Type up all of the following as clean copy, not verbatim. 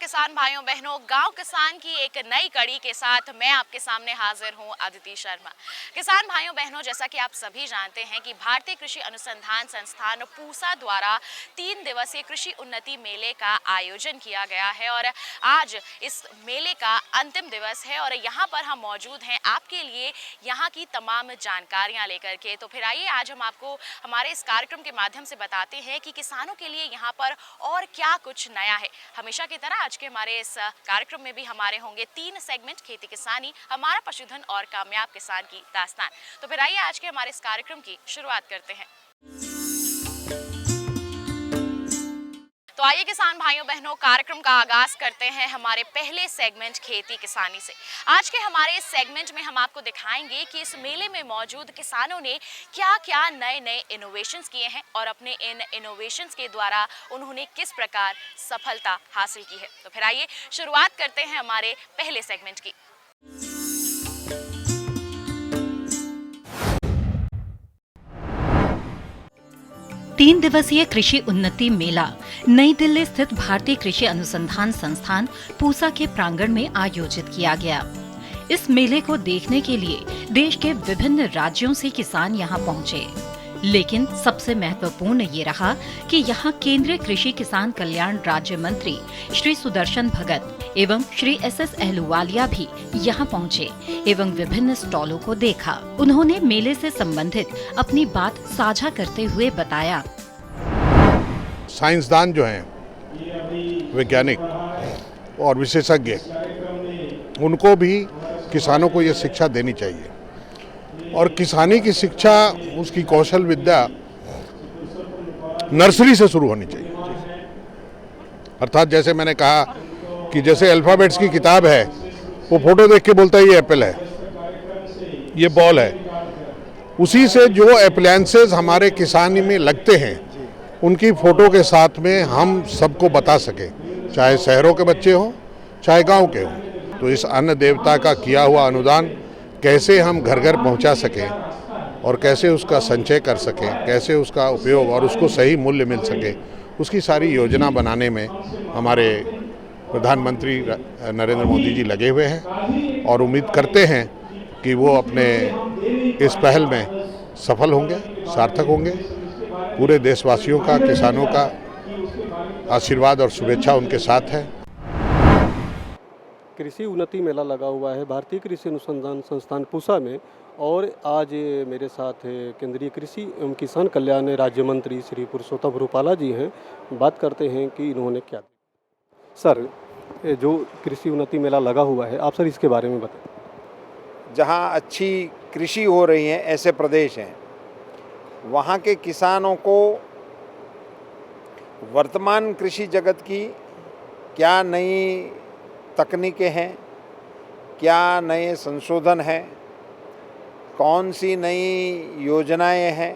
किसान भाइयों बहनों, गांव किसान की एक नई कड़ी के साथ मैं आपके सामने हाजिर हूं, अदिति शर्मा। किसान भाइयों बहनों, जैसा कि आप सभी जानते हैं कि भारतीय कृषि अनुसंधान संस्थान पूसा द्वारा 3 दिवसीय कृषि उन्नति मेले का आयोजन किया गया है और आज इस मेले का अंतिम दिवस है और यहाँ पर हम मौजूद हैं आपके लिए यहाँ की तमाम जानकारियाँ लेकर के। तो फिर आइए आज हम आपको हमारे इस कार्यक्रम के माध्यम से बताते हैं कि किसानों के लिए यहाँ पर और क्या कुछ नया है। हमेशा की तरह आज के हमारे इस कार्यक्रम में भी हमारे होंगे 3 सेगमेंट, खेती किसानी, हमारा पशुधन और कामयाब किसान की दास्तान। तो फिर आइए आज के हमारे इस कार्यक्रम की शुरुआत करते हैं। तो आइए किसान भाइयों बहनों, कार्यक्रम का आगाज करते हैं हमारे पहले सेगमेंट खेती किसानी से। आज के हमारे इस सेगमेंट में हम आपको दिखाएंगे कि इस मेले में मौजूद किसानों ने क्या क्या नए नए इनोवेशंस किए हैं और अपने इन इनोवेशंस के द्वारा उन्होंने किस प्रकार सफलता हासिल की है। तो फिर आइए शुरुआत करते हैं हमारे पहले सेगमेंट की। 3 दिवसीय कृषि उन्नति मेला नई दिल्ली स्थित भारतीय कृषि अनुसंधान संस्थान पूसा के प्रांगण में आयोजित किया गया। इस मेले को देखने के लिए देश के विभिन्न राज्यों से किसान यहां पहुंचे, लेकिन सबसे महत्वपूर्ण ये रहा कि यहाँ केंद्रीय कृषि किसान कल्याण राज्य मंत्री श्री सुदर्शन भगत एवं श्री SS अहलूवालिया भी यहाँ पहुँचे एवं विभिन्न स्टॉलों को देखा। उन्होंने मेले से संबंधित अपनी बात साझा करते हुए बताया। साइंसदान जो हैं, वैज्ञानिक और विशेषज्ञ, उनको भी किसानों को ये शिक्षा देनी चाहिए और किसानी की शिक्षा, उसकी कौशल विद्या नर्सरी से शुरू होनी चाहिए। अर्थात जैसे मैंने कहा कि जैसे अल्फाबेट्स की किताब है, वो फोटो देख के बोलता है ये एप्पल है, ये बॉल है। उसी से जो एप्लायंसेस हमारे किसानी में लगते हैं, उनकी फोटो के साथ में हम सबको बता सकें, चाहे शहरों के बच्चे हों चाहे गांव के हों। तो इस अन्न देवता का किया हुआ अनुदान कैसे हम घर घर पहुंचा सकें और कैसे उसका संचय कर सकें, कैसे उसका उपयोग और उसको सही मूल्य मिल सके, उसकी सारी योजना बनाने में हमारे प्रधानमंत्री नरेंद्र मोदी जी लगे हुए हैं और उम्मीद करते हैं कि वो अपने इस पहल में सफल होंगे, सार्थक होंगे। पूरे देशवासियों का, किसानों का आशीर्वाद और शुभेच्छा उनके साथ है। कृषि उन्नति मेला लगा हुआ है भारतीय कृषि अनुसंधान संस्थान पूसा में और आज मेरे साथ केंद्रीय कृषि एवं किसान कल्याण राज्य मंत्री श्री पुरुषोत्तम रूपाला जी हैं। बात करते हैं कि इन्होंने क्या। सर, जो कृषि उन्नति मेला लगा हुआ है, आप सर इसके बारे में बताएं। जहाँ अच्छी कृषि हो रही है ऐसे प्रदेश हैं, वहाँ के किसानों को वर्तमान कृषि जगत की क्या नई तकनीकें हैं, क्या नए संशोधन हैं, कौन सी नई योजनाएं हैं,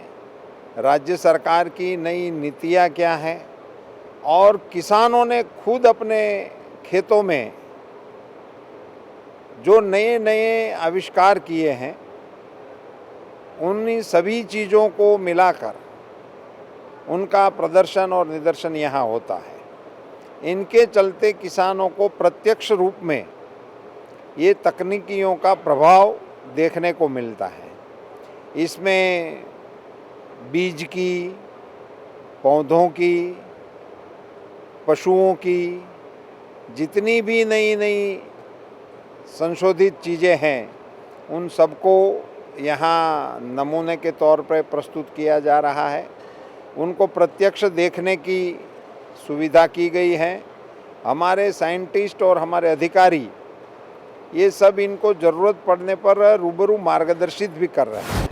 राज्य सरकार की नई नीतियां क्या हैं और किसानों ने खुद अपने खेतों में जो नए नए आविष्कार किए हैं, उन सभी चीज़ों को मिलाकर उनका प्रदर्शन और निदर्शन यहाँ होता है। इनके चलते किसानों को प्रत्यक्ष रूप में ये तकनीकियों का प्रभाव देखने को मिलता है। इसमें बीज की, पौधों की, पशुओं की, जितनी भी नई नई संशोधित चीज़ें हैं, उन सबको यहाँ नमूने के तौर पर प्रस्तुत किया जा रहा है। उनको प्रत्यक्ष देखने की सुविधा की गई है। हमारे साइंटिस्ट और हमारे अधिकारी ये सब इनको ज़रूरत पड़ने पर रूबरू मार्गदर्शित भी कर रहे हैं।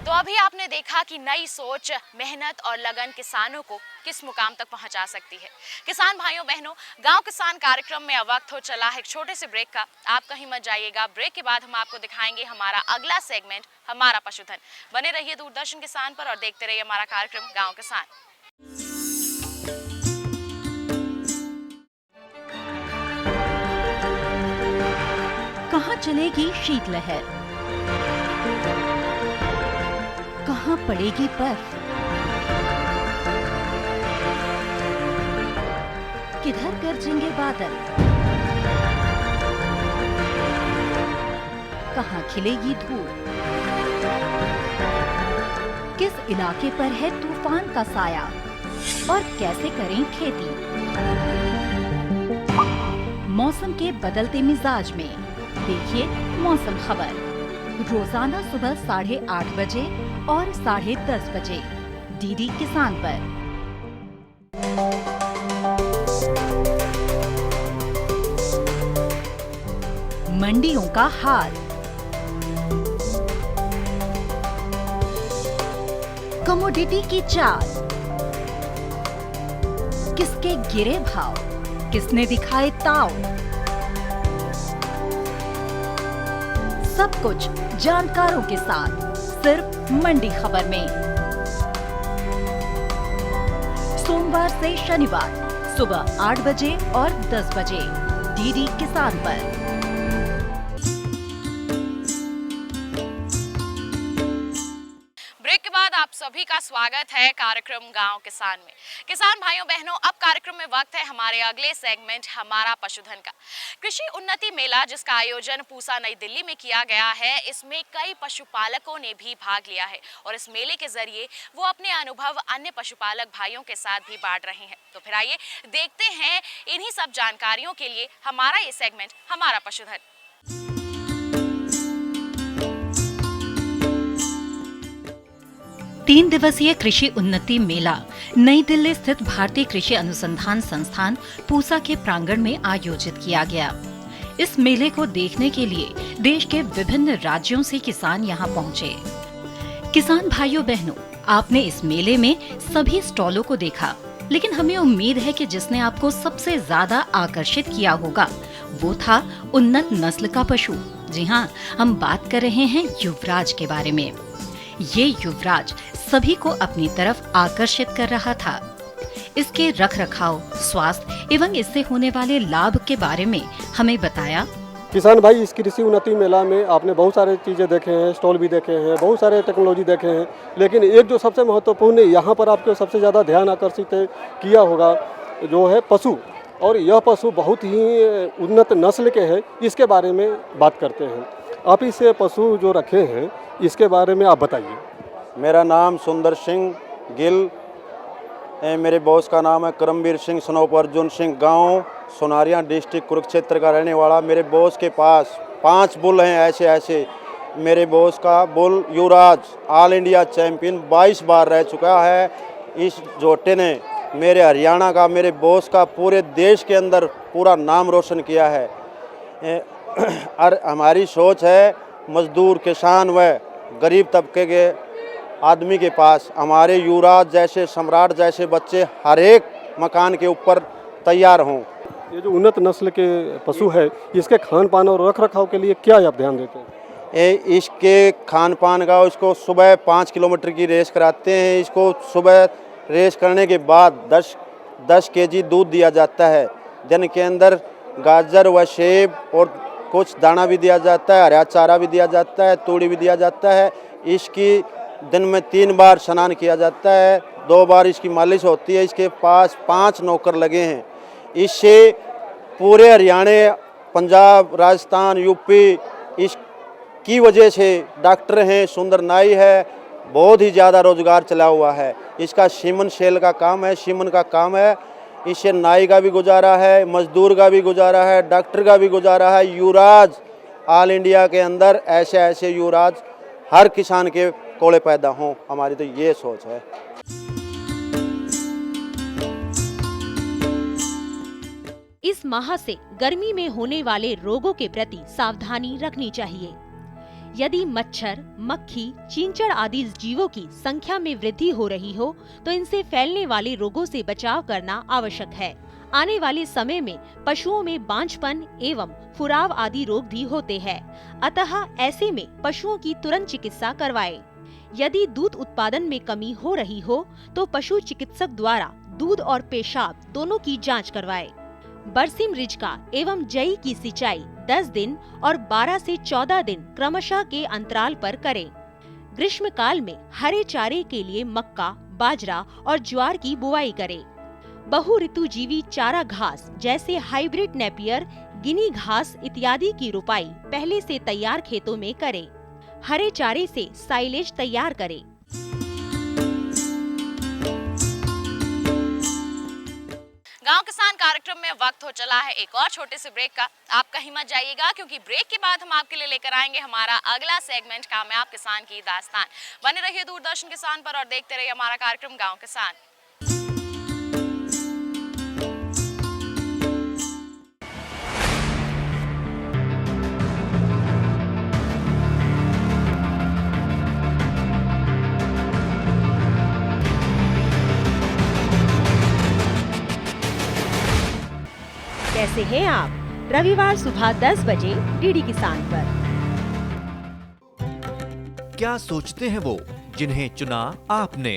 तो अभी आपने देखा कि नई सोच, मेहनत और लगन किसानों को किस मुकाम तक पहुंचा सकती है। किसान भाइयों बहनों, गांव किसान कार्यक्रम में अब वक्त हो चला है एक छोटे से ब्रेक का। आप कहीं मत जाइएगा। ब्रेक के बाद हम आपको दिखाएंगे हमारा अगला सेगमेंट, हमारा पशुधन। बने रहिए दूरदर्शन किसान पर और देखते रहिए हमारा कार्यक्रम गाँव किसान। कहाँ चलेगी शीतलहर, कहाँ पड़ेगी बर्फ, किधर गरजेंगे बादल, कहाँ खिलेगी धूप, किस इलाके पर है तूफान का साया और कैसे करें खेती। मौसम के बदलते मिजाज में देखिए मौसम खबर रोजाना सुबह 8:30 बजे और 10:30 बजे डीडी किसान पर। मंडियों का हाल, कमोडिटी की चाल, किसके गिरे भाव, किसने दिखाए ताव, सब कुछ जानकारों के साथ सिर्फ मंडी खबर में। सोमवार से शनिवार सुबह 8 बजे और 10 बजे डीडी किसान पर। ब्रेक के बाद आप सभी का स्वागत है कार्यक्रम गांव किसान में। किसान भाइयों बहनों, अब कार्यक्रम में वक्त है हमारे अगले सेगमेंट हमारा पशुधन का। कृषि उन्नति मेला जिसका आयोजन पूसा नई दिल्ली में किया गया है, इसमें कई पशुपालकों ने भी भाग लिया है और इस मेले के जरिए वो अपने अनुभव अन्य पशुपालक भाइयों के साथ भी बांट रहे हैं। तो फिर आइए देखते हैं इन्हीं सब जानकारियों के लिए हमारा ये सेगमेंट हमारा पशुधन। 3 दिवसीय कृषि उन्नति मेला नई दिल्ली स्थित भारतीय कृषि अनुसंधान संस्थान पूसा के प्रांगण में आयोजित किया गया। इस मेले को देखने के लिए देश के विभिन्न राज्यों से किसान यहां पहुंचे। किसान भाइयों बहनों, आपने इस मेले में सभी स्टॉलों को देखा, लेकिन हमें उम्मीद है कि जिसने आपको सबसे ज्यादा आकर्षित किया होगा वो था उन्नत नस्ल का पशु। जी हाँ, हम बात कर रहे हैं युवराज के बारे में। ये युवराज सभी को अपनी तरफ आकर्षित कर रहा था। इसके रखरखाव, स्वास्थ्य एवं इससे होने वाले लाभ के बारे में हमें बताया। किसान भाई, इस कृषि उन्नति मेला में आपने बहुत सारे चीज़ें देखे हैं, स्टॉल भी देखे हैं, बहुत सारे टेक्नोलॉजी देखे हैं, लेकिन एक जो सबसे महत्वपूर्ण यहाँ पर आपको सबसे ज़्यादा ध्यान आकर्षित किया होगा जो है पशु। और यह पशु बहुत ही उन्नत नस्ल के हैं, इसके बारे में बात करते हैं। आप इस पशु जो रखे हैं इसके बारे में आप बताइए। मेरा नाम सुंदर सिंह गिल है। मेरे बॉस का नाम है करमवीर सिंह सनोप अर्जुन सिंह, गांव सोनारिया, डिस्ट्रिक्ट कुरुक्षेत्र का रहने वाला। मेरे बॉस के पास 5 बुल हैं ऐसे। मेरे बॉस का बुल युवराज ऑल इंडिया चैंपियन 22 बार रह चुका है। इस जोटे ने मेरे हरियाणा का, मेरे बॉस का पूरे देश के अंदर पूरा नाम रोशन किया है। और हमारी सोच है मजदूर, किसान व गरीब तबके के आदमी के पास हमारे युवराज जैसे, सम्राट जैसे बच्चे हर एक मकान के ऊपर तैयार हों। ये जो उन्नत नस्ल के पशु है, इसके खान पान और रख रखाव के लिए क्या आप ध्यान देते हैं? इसके खान पान का, इसको सुबह 5 किलोमीटर की रेस कराते हैं। इसको सुबह रेस करने के बाद 10 केजी दूध दिया जाता है। दिन के अंदर गाजर व सेब और कुछ दाना भी दिया जाता है, हरा चारा भी दिया जाता है, तूड़ी भी दिया जाता है। इसकी दिन में 3 बार स्नान किया जाता है, 2 बार इसकी मालिश होती है। इसके पास 5 नौकर लगे हैं। इससे पूरे हरियाणा, पंजाब, राजस्थान, यूपी इसकी वजह से डॉक्टर हैं, सुंदर नाई है, बहुत ही ज़्यादा रोजगार चला हुआ है। इसका सीमन सेल का काम है, सीमन का काम है। इससे नाई का भी गुजारा है, मजदूर का भी गुजारा है, डॉक्टर का भी गुजारा है। युवराज ऑल इंडिया के अंदर ऐसे युवराज हर किसान के कोले पैदा हों, हमारी तो ये सोच है। इस माह से गर्मी में होने वाले रोगों के प्रति सावधानी रखनी चाहिए। यदि मच्छर, मक्खी, चींचड़ आदि जीवों की संख्या में वृद्धि हो रही हो तो इनसे फैलने वाले रोगों से बचाव करना आवश्यक है। आने वाले समय में पशुओं में बांझपन एवं फुराव आदि रोग भी होते हैं, अतः ऐसे में पशुओं की तुरंत चिकित्सा करवाएं। यदि दूध उत्पादन में कमी हो रही हो तो पशु चिकित्सक द्वारा दूध और पेशाब दोनों की जांच करवाएं। बरसिम रिजका एवं जई की सिंचाई 10 दिन और 12 से 14 दिन क्रमशः के अंतराल पर करें। ग्रीष्म काल में हरे चारे के लिए मक्का, बाजरा और ज्वार की बुआई करें। बहुऋतुजीवी चारा घास जैसे हाइब्रिड नेपियर, गिनी घास इत्यादि की रुपाई पहले से तैयार खेतों में करें। हरे चारे से साइलेज तैयार करें। गांव किसान कार्यक्रम में वक्त हो चला है एक और छोटे से ब्रेक का। आप कहीं मत जाइएगा, क्योंकि ब्रेक के बाद हम आपके लिए लेकर आएंगे हमारा अगला सेगमेंट, कामयाब किसान की दास्तान। बने रहिए दूरदर्शन किसान पर और देखते रहिए हमारा कार्यक्रम गांव किसान। कैसे हैं आप? रविवार सुबह 10 बजे डीडी किसान पर। क्या सोचते हैं वो जिन्हें चुना आपने?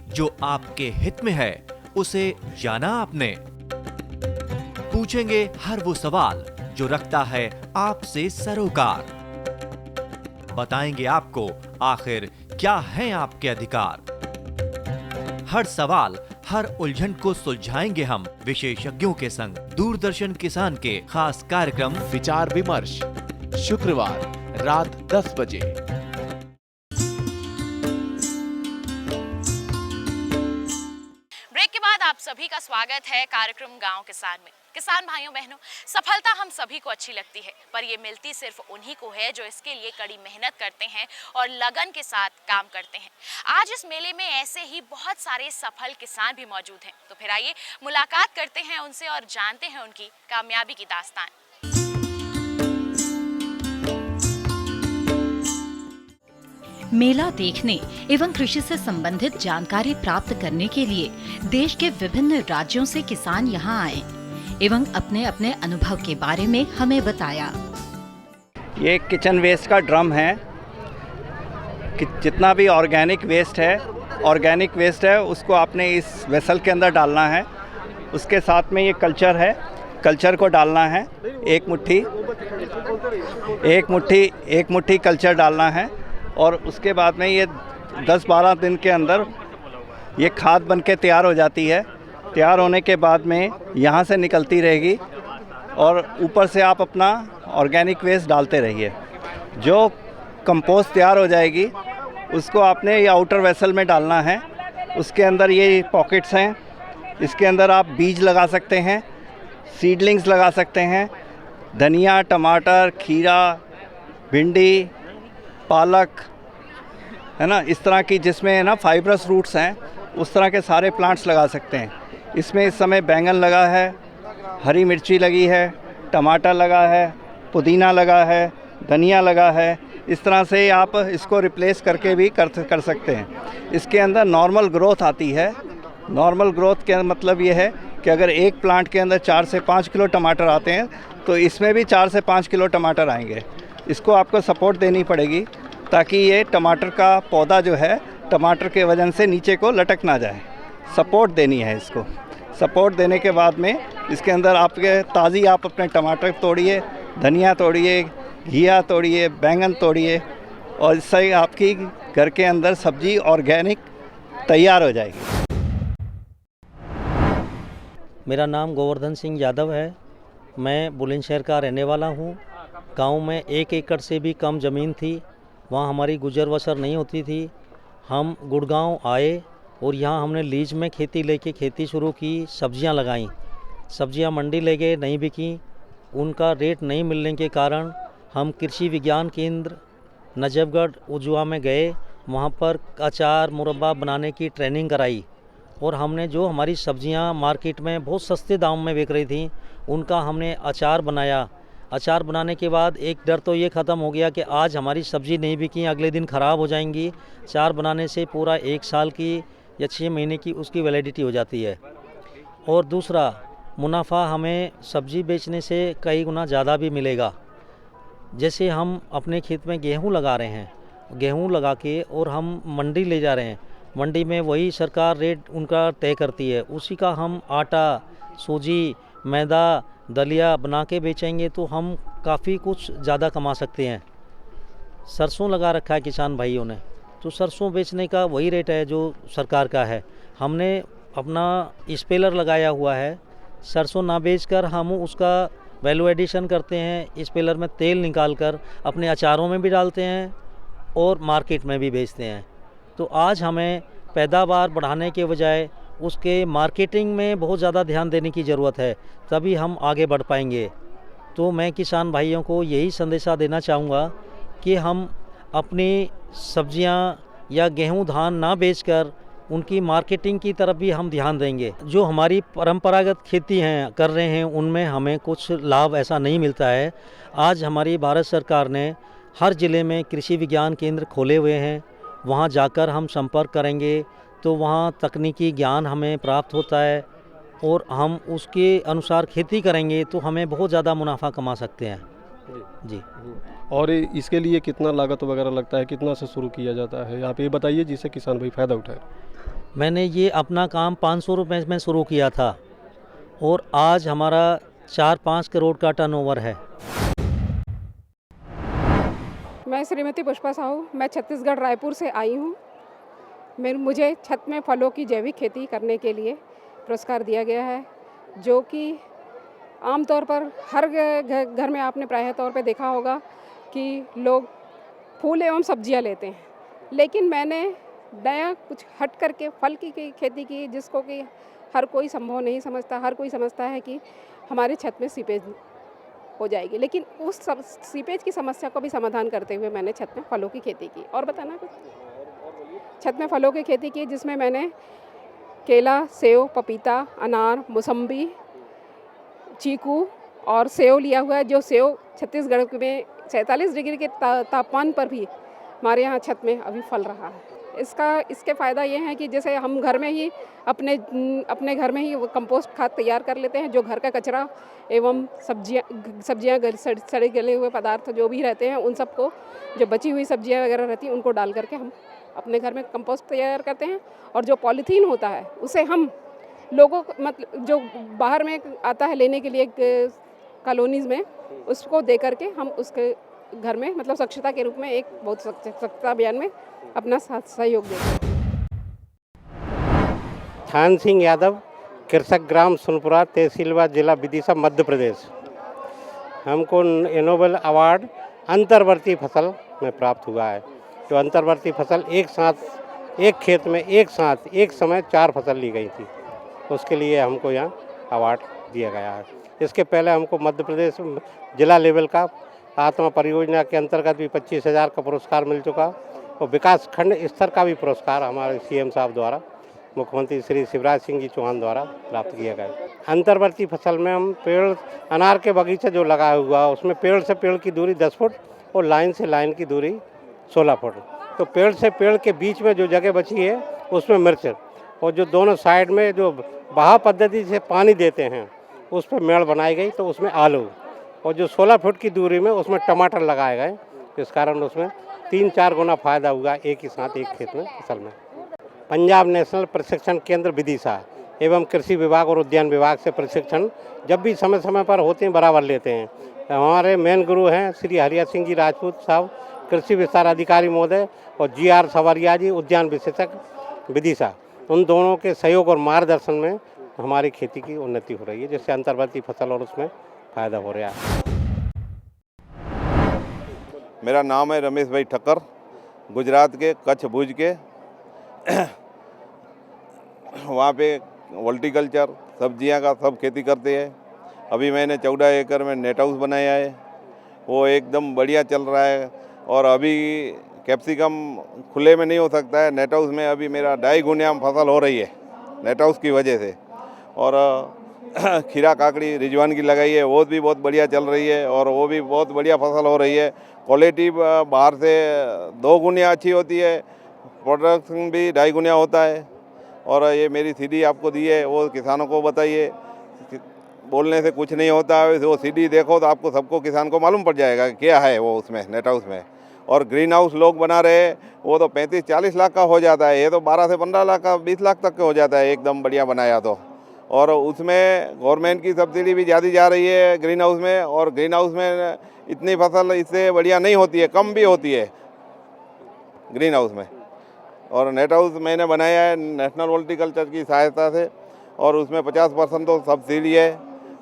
जो आपके हित में है उसे जाना आपने? पूछेंगे हर वो सवाल जो रखता है आपसे सरोकार। बताएंगे आपको आखिर क्या है आपके अधिकार। हर सवाल, हर उलझन को सुलझाएंगे हम विशेषज्ञों के संग। दूरदर्शन किसान के खास कार्यक्रम विचार विमर्श, शुक्रवार रात 10 बजे। ब्रेक के बाद आप सभी का स्वागत है कार्यक्रम गांव किसान में। किसान भाइयों बहनों, सफलता हम सभी को अच्छी लगती है, पर ये मिलती सिर्फ उन्हीं को है जो इसके लिए कड़ी मेहनत करते हैं और लगन के साथ काम करते हैं। आज इस मेले में ऐसे ही बहुत सारे सफल किसान भी मौजूद हैं, तो फिर आइए मुलाकात करते हैं उनसे और जानते हैं उनकी कामयाबी की दास्तान। मेला देखने एवं कृषि से संबंधित जानकारी प्राप्त करने के लिए देश के विभिन्न राज्यों से किसान यहाँ आए एवं अपने अपने अनुभव के बारे में हमें बताया। ये किचन वेस्ट का ड्रम है कि जितना भी ऑर्गेनिक वेस्ट है उसको आपने इस वेसल के अंदर डालना है। उसके साथ में ये कल्चर है, कल्चर को डालना है। एक मुट्ठी कल्चर डालना है और उसके बाद में ये 10-12 दिन के अंदर ये खाद बन के तैयार हो जाती है। तैयार होने के बाद में यहाँ से निकलती रहेगी और ऊपर से आप अपना ऑर्गेनिक वेस्ट डालते रहिए। जो कंपोस्ट तैयार हो जाएगी उसको आपने ये आउटर वेसल में डालना है। उसके अंदर ये पॉकेट्स हैं, इसके अंदर आप बीज लगा सकते हैं, सीडलिंग्स लगा सकते हैं, धनिया, टमाटर, खीरा, भिंडी, पालक, है ना, इस तरह की जिसमें है ना फाइब्रस रूट्स हैं, उस तरह के सारे प्लांट्स लगा सकते हैं। इसमें इस समय बैंगन लगा है, हरी मिर्ची लगी है, टमाटर लगा है, पुदीना लगा है, धनिया लगा है। इस तरह से आप इसको रिप्लेस करके भी कर सकते हैं। इसके अंदर नॉर्मल ग्रोथ आती है। नॉर्मल ग्रोथ का मतलब ये है कि अगर एक प्लांट के अंदर 4 से 5 किलो टमाटर आते हैं तो इसमें भी 4 से 5 किलो टमाटर आएंगे। इसको आपको सपोर्ट देनी पड़ेगी ताकि ये टमाटर का पौधा जो है टमाटर के वजन से नीचे को लटक ना जाए। सपोर्ट देनी है इसको। सपोर्ट देने के बाद में इसके अंदर आपके ताज़ी आप अपने टमाटर तोड़िए, धनिया तोड़िए, घिया तोड़िए, बैंगन तोड़िए और इससे आपकी घर के अंदर सब्जी ऑर्गेनिक तैयार हो जाएगी। मेरा नाम गोवर्धन सिंह यादव है। मैं बुलंदशहर का रहने वाला हूँ। गांव में 1 एकड़ से भी कम ज़मीन थी, वहाँ हमारी गुजर बसर नहीं होती थी। हम गुड़गांव आए और यहाँ हमने लीज में खेती लेके खेती शुरू की, सब्जियाँ लगाईं। सब्जियाँ मंडी ले गए, नहीं बिकी। उनका रेट नहीं मिलने के कारण हम कृषि विज्ञान केंद्र नजफगढ़ उजवा में गए। वहाँ पर अचार मुरब्बा बनाने की ट्रेनिंग कराई और हमने जो हमारी सब्जियाँ मार्केट में बहुत सस्ते दाम में बिक रही थी उनका हमने अचार बनाया। अचार बनाने के बाद एक डर तो ये ख़त्म हो गया कि आज हमारी सब्ज़ी नहीं बिकी, अगले दिन ख़राब हो जाएंगी। अचार बनाने से पूरा 1 साल की या 6 महीने की उसकी वैलिडिटी हो जाती है। और दूसरा, मुनाफा हमें सब्ज़ी बेचने से कई गुना ज़्यादा भी मिलेगा। जैसे हम अपने खेत में गेहूँ लगा रहे हैं, गेहूँ लगा के और हम मंडी ले जा रहे हैं, मंडी में वही सरकार रेट उनका तय करती है, उसी का हम आटा, सूजी, मैदा, दलिया बना के बेचेंगे तो हम काफ़ी कुछ ज़्यादा कमा सकते हैं। सरसों लगा रखा है किसान भाइयों ने, तो सरसों बेचने का वही रेट है जो सरकार का है। हमने अपना स्पेलर लगाया हुआ है। सरसों ना बेचकर हम उसका वैल्यू एडिशन करते हैं। स्पेलर में तेल निकाल कर अपने अचारों में भी डालते हैं और मार्केट में भी बेचते हैं। तो आज हमें पैदावार बढ़ाने के बजाय उसके मार्केटिंग में बहुत ज़्यादा ध्यान देने की ज़रूरत है, तभी हम आगे बढ़ पाएंगे। तो मैं किसान भाइयों को यही संदेशा देना चाहूँगा कि हम अपनी सब्जियां या गेहूं धान ना बेचकर उनकी मार्केटिंग की तरफ भी हम ध्यान देंगे। जो हमारी परंपरागत खेती हैं कर रहे हैं उनमें हमें कुछ लाभ ऐसा नहीं मिलता है। आज हमारी भारत सरकार ने हर ज़िले में कृषि विज्ञान केंद्र खोले हुए हैं, वहां जाकर हम संपर्क करेंगे तो वहां तकनीकी ज्ञान हमें प्राप्त होता है और हम उसके अनुसार खेती करेंगे तो हमें बहुत ज़्यादा मुनाफा कमा सकते हैं। जी। और इसके लिए कितना लागत वगैरह लगता है, कितना से शुरू किया जाता है, आप ये बताइए जिससे किसान भाई फ़ायदा उठाए। मैंने ये अपना काम 500 रुपये में शुरू किया था और आज हमारा 4-5 करोड़ का टर्नओवर है। मैं श्रीमती पुष्पा साहू, मैं छत्तीसगढ़ रायपुर से आई हूँ। मुझे छत में फलों की जैविक खेती करने के लिए पुरस्कार दिया गया है, जो कि आमतौर पर हर घर में आपने प्रायः तौर पे देखा होगा कि लोग फूल एवं सब्जियां लेते हैं, लेकिन मैंने नया कुछ हट करके फल की खेती की, जिसको कि हर कोई संभव नहीं समझता। हर कोई समझता है कि हमारे छत में सीपेज हो जाएगी, लेकिन उस सीपेज की समस्या को भी समाधान करते हुए मैंने छत में फलों की खेती की। और बताना कुछ? छत में फलों की खेती की जिसमें मैंने केला, सेव, पपीता, अनार, मौसम्बी, चीकू और सेव लिया हुआ है। जो सेव छत्तीसगढ़ में 47 डिग्री के तापमान पर भी हमारे यहाँ छत में अभी फल रहा है। इसके फ़ायदा ये है कि जैसे हम घर में ही अपने घर में ही वो कंपोस्ट खाद तैयार कर लेते हैं। जो घर का कचरा एवं सब्जियाँ सड़े गले हुए पदार्थ जो भी रहते हैं, उन सबको, जो बची हुई सब्जियाँ वगैरह रहती हैं, उनको डाल करके हम अपने घर में कंपोस्ट तैयार करते हैं। और जो पॉलीथीन होता है उसे हम लोगों को, मतलब जो बाहर में आता है लेने के लिए कॉलोनीज़ में, उसको दे करके हम उसके घर में, मतलब स्वच्छता के रूप में एक बहुत स्वच्छता अभियान में अपना सहयोग देते हैं। थान सिंह यादव, कृषक ग्राम सुनपुरा, तहसीलवा, जिला विदिशा, मध्य प्रदेश। हमको नोबेल अवार्ड अंतर्वर्ती फसल में प्राप्त हुआ है। जो अंतर्वर्ती फसल एक साथ एक खेत में एक साथ एक समय 4 फसल ली गई थी, उसके लिए हमको यहाँ अवार्ड दिया गया है। इसके पहले हमको मध्य प्रदेश जिला लेवल का आत्मा परियोजना के अंतर्गत भी 25,000 का पुरस्कार मिल चुका और विकास खंड स्तर का भी पुरस्कार हमारे सीएम साहब द्वारा, मुख्यमंत्री श्री शिवराज सिंह जी चौहान द्वारा प्राप्त किया गया। अंतर्वर्ती फसल में हम पेड़, अनार के बगीचे जो लगाया हुआ उसमें पेड़ से पेड़ की दूरी 10 फुट और लाइन से लाइन की दूरी 16 फुट। तो पेड़ से पेड़ के बीच में जो जगह बची है उसमें मिर्च, और जो दोनों साइड में जो बहाव पद्धति से पानी देते हैं उस पर मेड़ बनाई गई, तो उसमें आलू, और जो 16 फुट की दूरी में उसमें टमाटर लगाए गए। इस कारण उसमें 3-4 गुना फायदा हुआ एक ही साथ एक खेत में फसल में। पंजाब नेशनल प्रशिक्षण केंद्र विदिशा एवं कृषि विभाग और उद्यान विभाग से प्रशिक्षण जब भी समय समय पर होते हैं बराबर लेते हैं। हमारे मेन गुरु हैं श्री हरिया सिंह जी राजपूत साहब, कृषि विस्तार अधिकारी महोदय, और GR सवरिया जी, उद्यान विशेषज्ञ विदिशा। उन दोनों के सहयोग और मार्गदर्शन में हमारी खेती की उन्नति हो रही है, जिससे अंतर्वर्ती फसल और उसमें फ़ायदा हो रहा है। मेरा नाम है रमेश भाई ठक्कर, गुजरात के कच्छ भुज के। वहाँ पे वॉल्टिकल्चर सब्जियां का सब खेती करते हैं। अभी मैंने 14 एकड़ में नेट हाउस बनाया है, वो एकदम बढ़िया चल रहा है। और अभी कैप्सिकम खुले में नहीं हो सकता है, नेट हाउस में अभी मेरा 2.5 गुना फसल हो रही है नेट हाउस की वजह से। और खीरा काकड़ी रिजवान की लगाई है, वो भी बहुत बढ़िया चल रही है और वो भी बहुत बढ़िया फसल हो रही है। क्वालिटी बाहर से 2 गुना अच्छी होती है, प्रोडक्शन भी 2.5 गुना होता है। और ये मेरी सीडी आपको दी है, वो किसानों को बताइए, बोलने से कुछ नहीं होता है। वो सीडी देखो तो आपको सबको किसान को मालूम पड़ जाएगा क्या है वो उसमें नेट हाउस में। और ग्रीन हाउस लोग बना रहे हैं, वो तो 35-40 लाख का हो जाता है, ये तो 12 से 15 लाख का, 20 लाख तक का हो जाता है एकदम बढ़िया बनाया तो। और उसमें गवर्नमेंट की सब्सिडी भी ज़्यादा जा रही है ग्रीन हाउस में, और ग्रीन हाउस में इतनी फसल इससे बढ़िया नहीं होती है, कम भी होती है ग्रीन हाउस में। और नेट हाउस मैंने बनाया है नेशनल हॉर्टिकल्चर की सहायता से, और उसमें 50% तो सब्सिडी है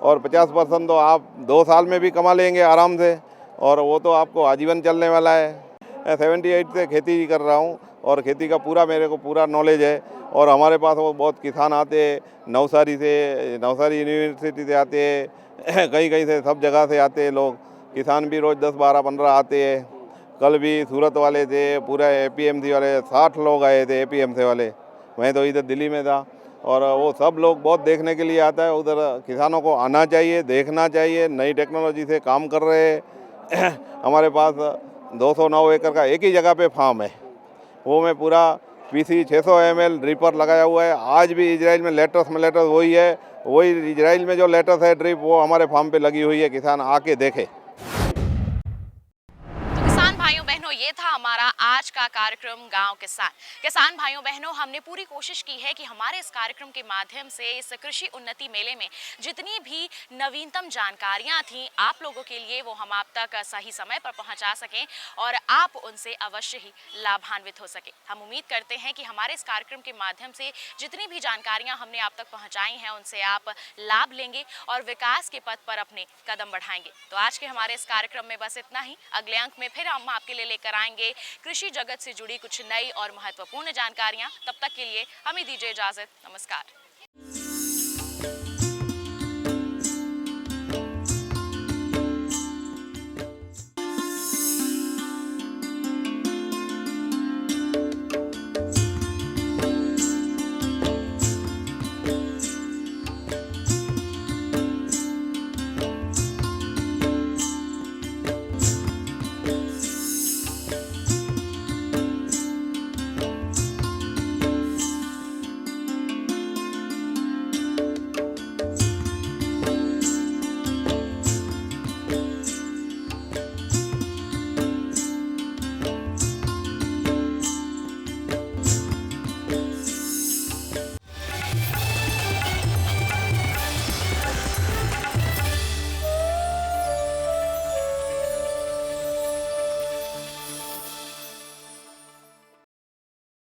और 50% तो आप 2 साल में भी कमा लेंगे आराम से, और वो तो आपको आजीवन चलने वाला है। 78 से खेती कर रहा हूँ और खेती का पूरा मेरे को पूरा नॉलेज है। और हमारे पास वो बहुत किसान आते हैं, नवसारी यूनिवर्सिटी से आते हैं, कहीं से सब जगह से आते हैं लोग। किसान भी रोज़ 10, 12, 15 आते हैं। कल भी सूरत वाले थे, पूरा APMC वाले 60 लोग आए थे APMC वाले। मैं तो इधर दिल्ली में था, और वो सब लोग बहुत देखने के लिए आता है। उधर किसानों को आना चाहिए, देखना चाहिए, नई टेक्नोलॉजी से काम कर रहे हैं। हमारे पास 209 एकड़ का एक ही जगह पे फार्म है, वो में पूरा PC 600 ml ड्रिपर लगाया हुआ है। आज भी इजराइल में लेटेस्ट वही है, वही इजराइल में जो लेटेस्ट है ड्रिप, वो हमारे फार्म पे लगी हुई है। किसान आके देखे। भाइयों बहनों, ये था हमारा आज का कार्यक्रम गांव किसान। किसान भाइयों बहनों, हमने पूरी कोशिश की है कि हमारे इस कार्यक्रम के माध्यम से इस कृषि उन्नति मेले में जितनी भी नवीनतम जानकारियां थीं आप लोगों के लिए, वो हम आप तक सही समय पर पहुंचा सकें और आप उनसे अवश्य ही लाभान्वित हो सके। हम उम्मीद करते हैं कि हमारे इस कार्यक्रम के माध्यम से जितनी भी जानकारियां हमने आप तक पहुंचाई हैं उनसे आप लाभ लेंगे और विकास के पथ पर अपने कदम बढ़ाएंगे। तो आज के हमारे इस कार्यक्रम में बस इतना ही। अगले अंक में फिर हम आपके लिए लेकर आएंगे कृषि जगत से जुड़ी कुछ नई और महत्वपूर्ण जानकारियां। तब तक के लिए हमें दीजिए इजाजत। नमस्कार।